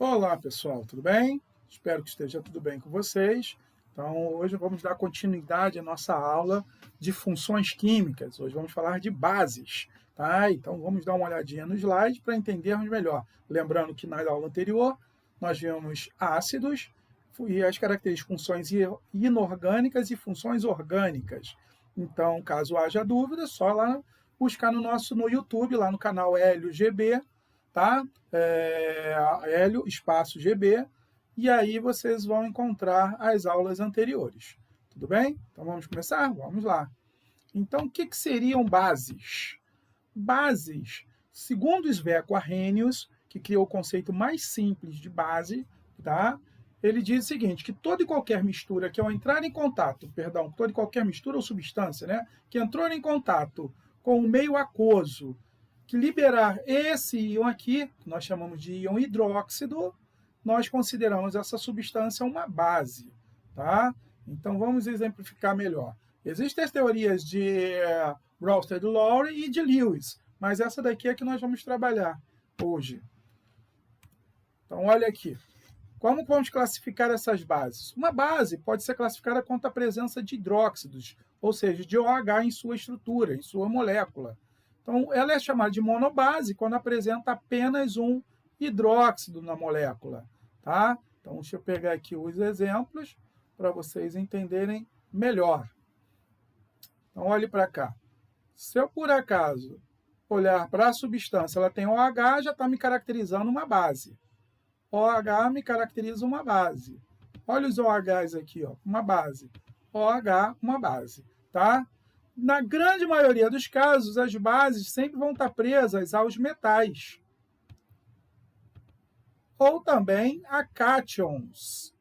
Olá, pessoal, tudo bem? Espero que esteja tudo bem com vocês. Então, hoje vamos dar continuidade à nossa aula de funções químicas. Hoje vamos falar de bases, tá? Então, vamos dar uma olhadinha no slide para entendermos melhor. Lembrando que na aula anterior nós vimos ácidos e as características de funções inorgânicas e funções orgânicas. Então, caso haja dúvida, só lá buscar no YouTube, lá no canal Hélio GB, tá? Hélio, espaço GB, e aí vocês vão encontrar as aulas anteriores. Tudo bem? Então vamos começar? Vamos lá. Então, o que seriam bases? Bases, segundo Sveco Arrhenius, que criou o conceito mais simples de base, tá? Ele diz o seguinte, que toda e qualquer mistura que ao entrar em contato, toda e qualquer mistura ou substância, né, que entrou em contato com o meio aquoso, que liberar esse íon aqui, que nós chamamos de íon hidróxido, nós consideramos essa substância uma base, tá? Então, vamos exemplificar melhor. Existem as teorias de Bronsted-Lowry e de Lewis, mas essa daqui é que nós vamos trabalhar hoje. Então, olha aqui. Como vamos classificar essas bases? Uma base pode ser classificada quanto à presença de hidróxidos, ou seja, de OH em sua estrutura, em sua molécula. Então, ela é chamada de monobase quando apresenta apenas um hidróxido na molécula. Tá? Então, deixa eu pegar aqui os exemplos para vocês entenderem melhor. Então, olhe para cá. Se eu, por acaso, olhar para a substância, ela tem OH, já está me caracterizando uma base. OH me caracteriza uma base. Olha os OHs aqui, ó, uma base. OH, uma base, tá? Na grande maioria dos casos, as bases sempre vão estar presas aos metais. Ou também a cátions.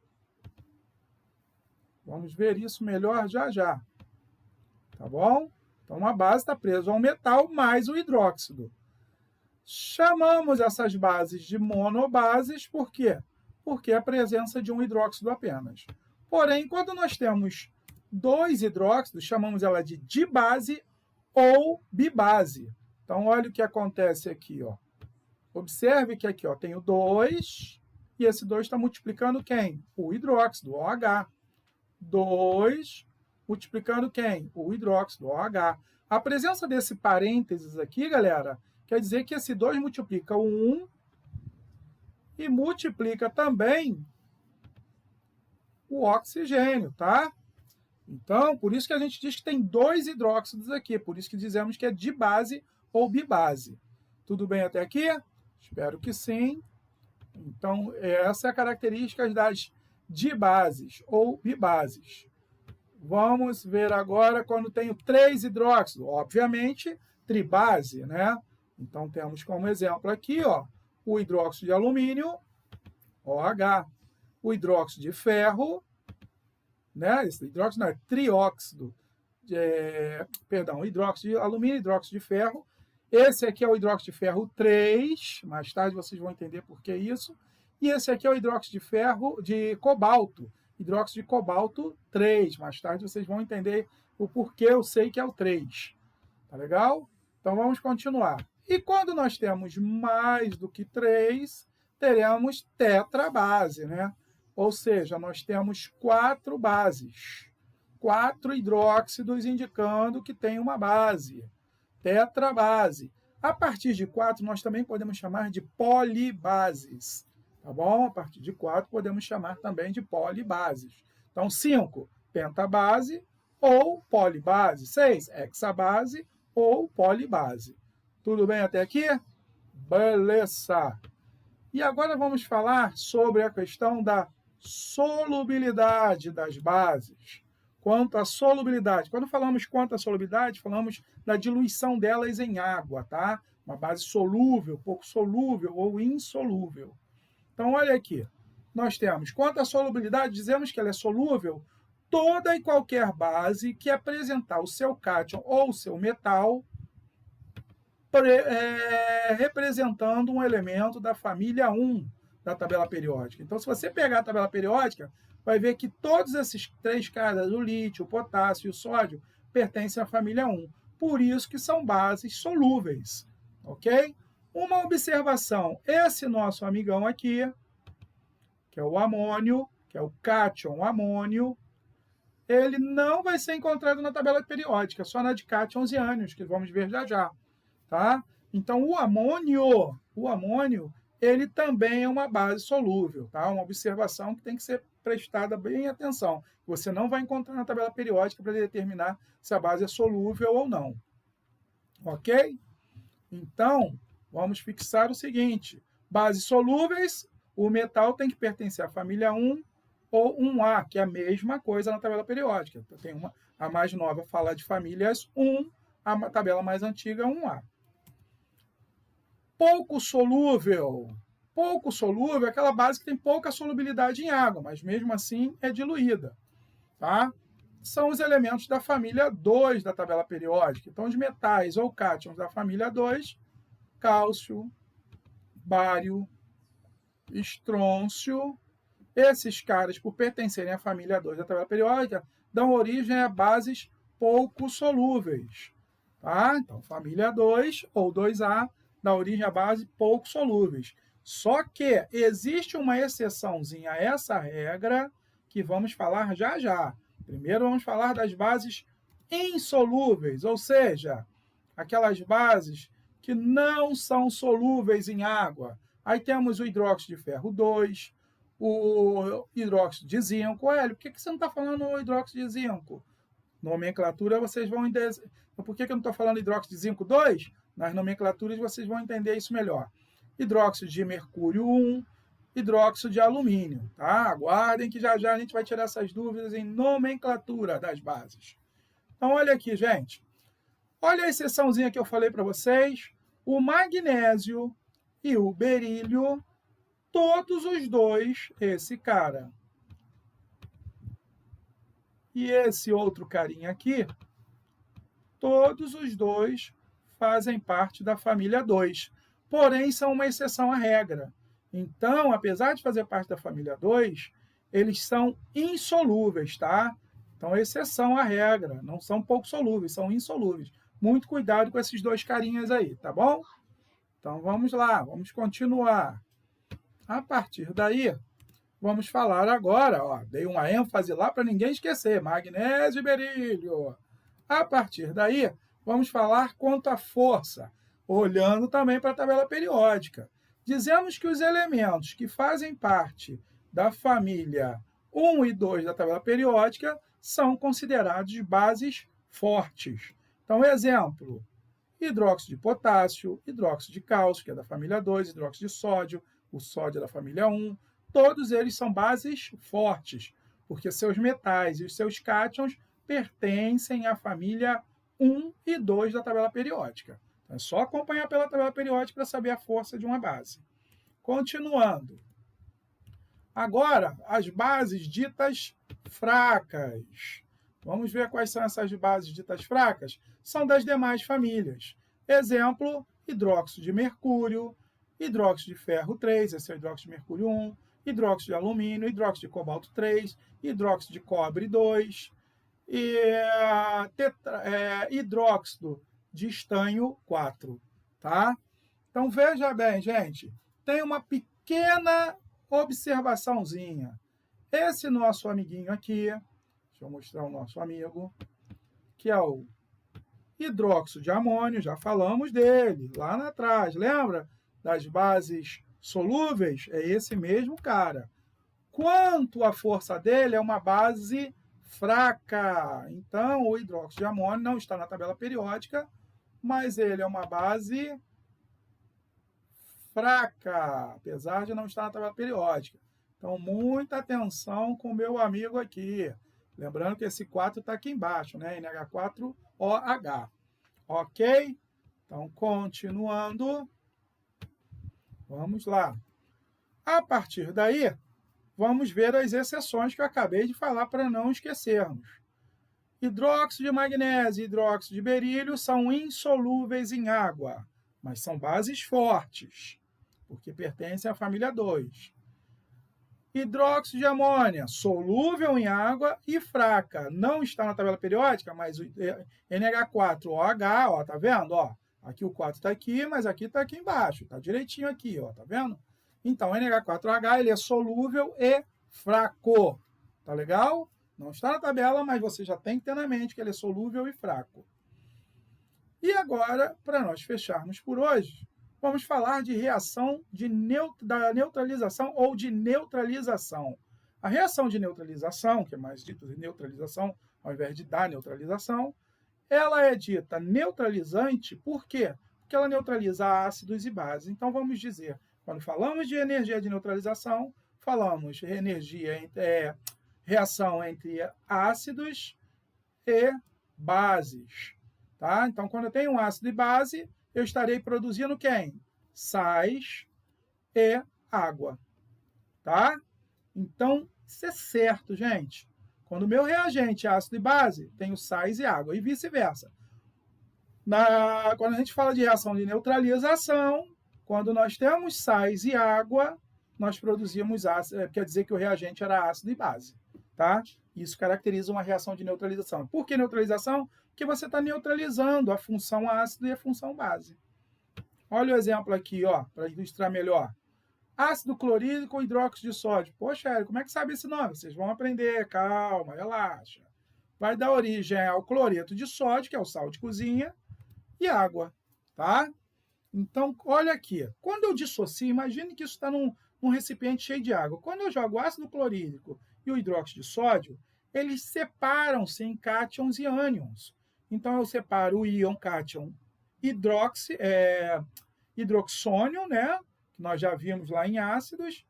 Vamos ver isso melhor já já. Tá bom? Então, uma base está presa ao metal mais o hidróxido. Chamamos essas bases de monobases, por quê? Porque é a presença de um hidróxido apenas. Porém, quando nós temos dois hidróxidos, chamamos ela de dibase ou bibase. Então, olha o que acontece aqui, ó. Observe que aqui, ó, tenho 2, e esse 2 está multiplicando quem? O hidróxido, OH. 2 multiplicando quem? O hidróxido, OH. A presença desse parênteses aqui, galera, quer dizer que esse 2 multiplica o 1 e multiplica também o oxigênio, tá? Então, por isso que a gente diz que tem dois hidróxidos aqui, por isso que dizemos que é dibase ou bibase. Tudo bem até aqui? Espero que sim. Então, essa é a característica das dibases ou bibases. Vamos ver agora quando tenho 3 hidróxidos. Obviamente, tribase, né? Então, temos como exemplo aqui, ó, o hidróxido de alumínio, OH. O hidróxido de ferro, né? Esse hidróxido não é trióxido, hidróxido de alumínio, hidróxido de ferro. Esse aqui é o hidróxido de ferro 3, mais tarde vocês vão entender por que isso. E esse aqui é o hidróxido de ferro de cobalto, hidróxido de cobalto 3. Mais tarde vocês vão entender o porquê eu sei que é o 3. Tá legal? Então vamos continuar. E quando nós temos mais do que 3, teremos tetrabase, né? Ou seja, nós temos 4 bases. 4 hidróxidos indicando que tem uma base. Tetrabase. A partir de 4, nós também podemos chamar de polibases. Tá bom? A partir de 4, podemos chamar também de polibases. Então, 5, pentabase ou polibase. 6, hexabase ou polibase. Tudo bem até aqui? Beleza! E agora vamos falar sobre a questão da solubilidade das bases. Quanto à solubilidade. Quando falamos quanto à solubilidade, falamos da diluição delas em água, tá? Uma base solúvel, pouco solúvel ou insolúvel. Então, olha aqui. Nós temos, quanto à solubilidade, dizemos que ela é solúvel toda e qualquer base que apresentar o seu cátion ou o seu metal representando um elemento da família 1 da tabela periódica. Então, se você pegar a tabela periódica, vai ver que todos esses 3 caras, o lítio, o potássio e o sódio, pertencem à família 1. Por isso que são bases solúveis, ok? Uma observação, esse nosso amigão aqui, que é o amônio, que é o cátion amônio, ele não vai ser encontrado na tabela periódica, só na de cátions e ânions, que vamos ver já já, tá? Então, o amônio, ele também é uma base solúvel, tá? Uma observação que tem que ser prestada bem atenção. Você não vai encontrar na tabela periódica para determinar se a base é solúvel ou não. Ok? Então, vamos fixar o seguinte: bases solúveis, o metal tem que pertencer à família 1 ou 1A, que é a mesma coisa na tabela periódica. Tem a mais nova fala de famílias 1, a tabela mais antiga 1A. Pouco solúvel. Pouco solúvel é aquela base que tem pouca solubilidade em água, mas mesmo assim é diluída. Tá? São os elementos da família 2 da tabela periódica. Então, os metais ou cátions da família 2, cálcio, bário, estrôncio. Esses caras, por pertencerem à família 2 da tabela periódica, dão origem a bases pouco solúveis. Tá? Então, família 2 ou 2A dá origem a bases pouco solúveis. Só que existe uma exceçãozinha a essa regra que vamos falar já já. Primeiro vamos falar das bases insolúveis, ou seja, aquelas bases que não são solúveis em água. Aí temos o hidróxido de ferro 2, o hidróxido de zinco. Hélio, por que você não está falando o hidróxido de zinco? Nomenclatura vocês vão entender. Por que eu não estou falando hidróxido de zinco 2? Nas nomenclaturas vocês vão entender isso melhor. Hidróxido de mercúrio 1, hidróxido de alumínio. Tá? Aguardem que já já a gente vai tirar essas dúvidas em nomenclatura das bases. Então, olha aqui, gente. Olha a exceçãozinha que eu falei para vocês. O magnésio e o berílio, todos os dois, esse cara e esse outro carinha aqui, todos os dois fazem parte da família 2. Porém, são uma exceção à regra. Então, apesar de fazer parte da família 2, eles são insolúveis, tá? Então, exceção à regra. Não são pouco solúveis, são insolúveis. Muito cuidado com esses dois carinhas aí, tá bom? Então, vamos lá, vamos continuar. A partir daí, vamos falar agora, ó, dei uma ênfase lá para ninguém esquecer, magnésio e berílio. A partir daí, vamos falar quanto à força, olhando também para a tabela periódica. Dizemos que os elementos que fazem parte da família 1 e 2 da tabela periódica são considerados bases fortes. Então, exemplo, hidróxido de potássio, hidróxido de cálcio, que é da família 2, hidróxido de sódio, o sódio é da família 1, todos eles são bases fortes, porque seus metais e os seus cátions pertencem à família 1 e 2 da tabela periódica. Então, é só acompanhar pela tabela periódica para saber a força de uma base. Continuando. Agora, as bases ditas fracas. Vamos ver quais são essas bases ditas fracas? São das demais famílias. Exemplo, hidróxido de mercúrio, hidróxido de ferro 3, esse é o hidróxido de mercúrio 1, hidróxido de alumínio, hidróxido de cobalto 3, hidróxido de cobre 2, e hidróxido de estanho 4. Tá? Então, veja bem, gente, tem uma pequena observaçãozinha. Esse nosso amiguinho aqui, deixa eu mostrar o nosso amigo, que é o hidróxido de amônio, já falamos dele lá atrás, lembra? Das bases solúveis, é esse mesmo cara. Quanto à força dele, é uma base fraca. Então, o hidróxido de amônio não está na tabela periódica, mas ele é uma base fraca, apesar de não estar na tabela periódica. Então, muita atenção com o meu amigo aqui. Lembrando que esse 4 está aqui embaixo, né? NH4OH. Ok? Então, continuando. Vamos lá. A partir daí, vamos ver as exceções que eu acabei de falar para não esquecermos. Hidróxido de magnésio e hidróxido de berílio são insolúveis em água, mas são bases fortes, porque pertencem à família 2. Hidróxido de amônia, solúvel em água e fraca. Não está na tabela periódica, mas o NH4OH, ó, tá vendo? Ó, aqui o 4 está aqui, mas aqui está aqui embaixo. Está direitinho aqui, ó, tá vendo? Então, o NH4H ele é solúvel e fraco. Tá legal? Não está na tabela, mas você já tem que ter na mente que ele é solúvel e fraco. E agora, para nós fecharmos por hoje, vamos falar de reação da neutralização ou de neutralização. A reação de neutralização, que é mais dita de neutralização ao invés de da neutralização, ela é dita neutralizante por quê? Porque ela neutraliza ácidos e bases. Então, vamos dizer, quando falamos de energia de neutralização, falamos de reação entre ácidos e bases. Tá? Então, quando eu tenho um ácido e base, eu estarei produzindo quem? Sais e água. Tá? Então, isso é certo, gente. Quando o meu reagente é ácido e base, tenho sais e água, e vice-versa. Quando a gente fala de reação de neutralização, quando nós temos sais e água, nós produzimos ácido, quer dizer que o reagente era ácido e base. Tá? Isso caracteriza uma reação de neutralização. Por que neutralização? Porque você está neutralizando a função ácido e a função base. Olha o exemplo aqui, para ilustrar melhor. Ácido clorídrico ou hidróxido de sódio. Poxa, Érico, como é que sabe esse nome? Vocês vão aprender, calma, relaxa. Vai dar origem ao cloreto de sódio, que é o sal de cozinha, e água, tá? Então, olha aqui. Quando eu dissocio, imagine que isso está num recipiente cheio de água. Quando eu jogo ácido clorídrico e o hidróxido de sódio, eles separam-se em cátions e ânions. Então, eu separo o íon cátion hidroxônio, né? Que nós já vimos lá em ácidos,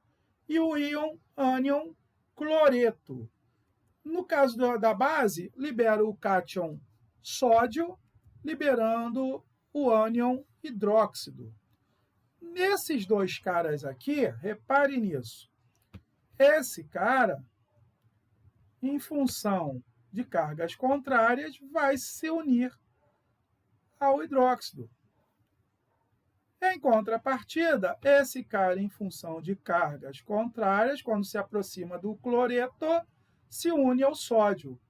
e o íon ânion cloreto. No caso da base, libero o cátion sódio, liberando o ânion hidróxido. Nesses dois caras aqui, repare nisso. Esse cara, em função de cargas contrárias, vai se unir ao hidróxido. Em contrapartida, esse cara, em função de cargas contrárias, quando se aproxima do cloreto, se une ao sódio,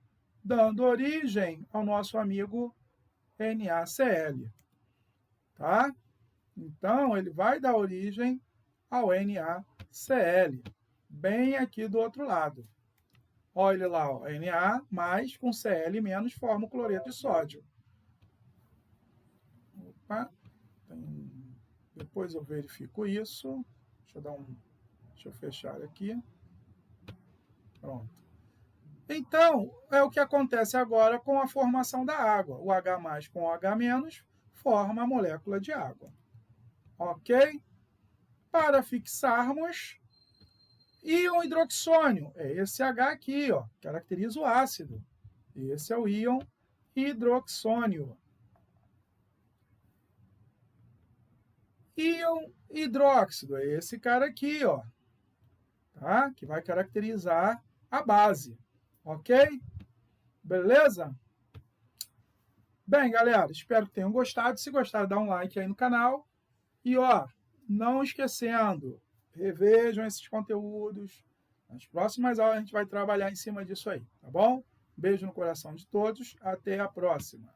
dando origem ao nosso amigo NaCl. Tá? Então, ele vai dar origem ao NaCl, bem aqui do outro lado. Olha lá, Na mais com Cl menos forma o cloreto de sódio. Opa, depois eu verifico isso. Deixa eu fechar aqui. Pronto. Então, é o que acontece agora com a formação da água. O H+ com o H- forma a molécula de água. Ok? Para fixarmos, íon hidroxônio. É esse H aqui, caracteriza o ácido. Esse é o íon hidroxônio. Íon hidróxido. É esse cara aqui, tá? Que vai caracterizar a base. Ok? Beleza? Bem, galera, espero que tenham gostado. Se gostaram, dá um like aí no canal. E, não esquecendo, revejam esses conteúdos. Nas próximas aulas a gente vai trabalhar em cima disso aí, tá bom? Beijo no coração de todos. Até a próxima.